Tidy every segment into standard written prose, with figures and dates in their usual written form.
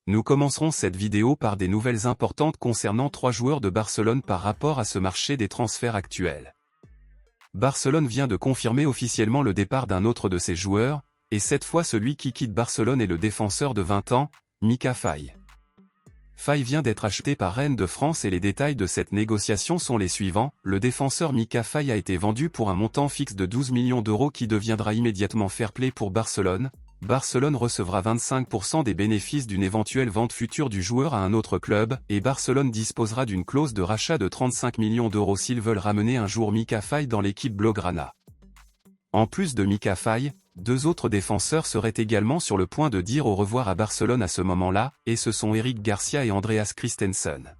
Nous commencerons cette vidéo par des nouvelles importantes concernant 3 joueurs de Barcelone par rapport à ce marché des transferts actuels. Barcelone vient de confirmer officiellement le départ d'un autre de ses joueurs, et cette fois celui qui quitte Barcelone est le défenseur de 20 ans, Micah Faye. Faye vient d'être acheté par Rennes de France et les détails de cette négociation sont les suivants. Le défenseur Micah Faye a été vendu pour un montant fixe de 12 millions d'euros qui deviendra immédiatement fair play pour Barcelone. Barcelone recevra 25% des bénéfices d'une éventuelle vente future du joueur à un autre club, et Barcelone disposera d'une clause de rachat de 35 millions d'euros s'ils veulent ramener un jour Micah Faye dans l'équipe blaugrana. En plus de Micah Faye, 2 autres défenseurs seraient également sur le point de dire au revoir à Barcelone à ce moment-là, et ce sont Eric Garcia et Andreas Christensen.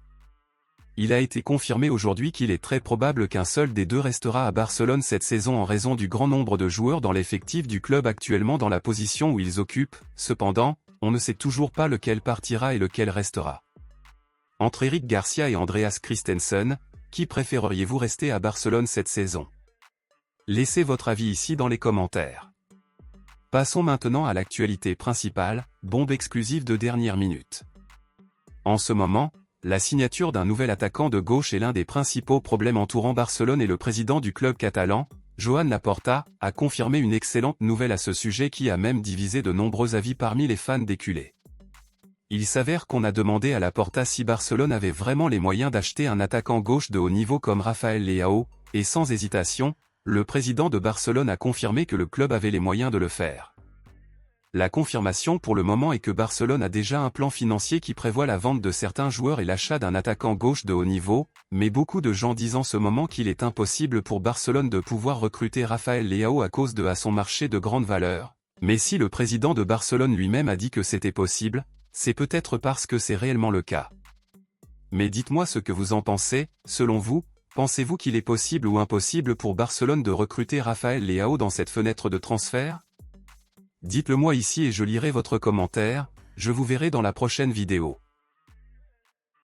Il a été confirmé aujourd'hui qu'il est très probable qu'un seul des deux restera à Barcelone cette saison en raison du grand nombre de joueurs dans l'effectif du club actuellement dans la position où ils occupent. Cependant, on ne sait toujours pas lequel partira et lequel restera. Entre Eric Garcia et Andreas Christensen, qui préféreriez-vous rester à Barcelone cette saison? Laissez votre avis ici dans les commentaires. Passons maintenant à l'actualité principale, bombe exclusive de dernière minute. En ce moment, la signature d'un nouvel attaquant de gauche est l'un des principaux problèmes entourant Barcelone et le président du club catalan, Joan Laporta, a confirmé une excellente nouvelle à ce sujet qui a même divisé de nombreux avis parmi les fans des culés. Il s'avère qu'on a demandé à Laporta si Barcelone avait vraiment les moyens d'acheter un attaquant gauche de haut niveau comme Rafael Leao, et sans hésitation, le président de Barcelone a confirmé que le club avait les moyens de le faire. La confirmation pour le moment est que Barcelone a déjà un plan financier qui prévoit la vente de certains joueurs et l'achat d'un attaquant gauche de haut niveau, mais beaucoup de gens disent en ce moment qu'il est impossible pour Barcelone de pouvoir recruter Rafael Leao à cause de son marché de grande valeur. Mais si le président de Barcelone lui-même a dit que c'était possible, c'est peut-être parce que c'est réellement le cas. Mais dites-moi ce que vous en pensez, selon vous, pensez-vous qu'il est possible ou impossible pour Barcelone de recruter Rafael Leao dans cette fenêtre de transfert ? Dites-le moi ici et je lirai votre commentaire, je vous verrai dans la prochaine vidéo.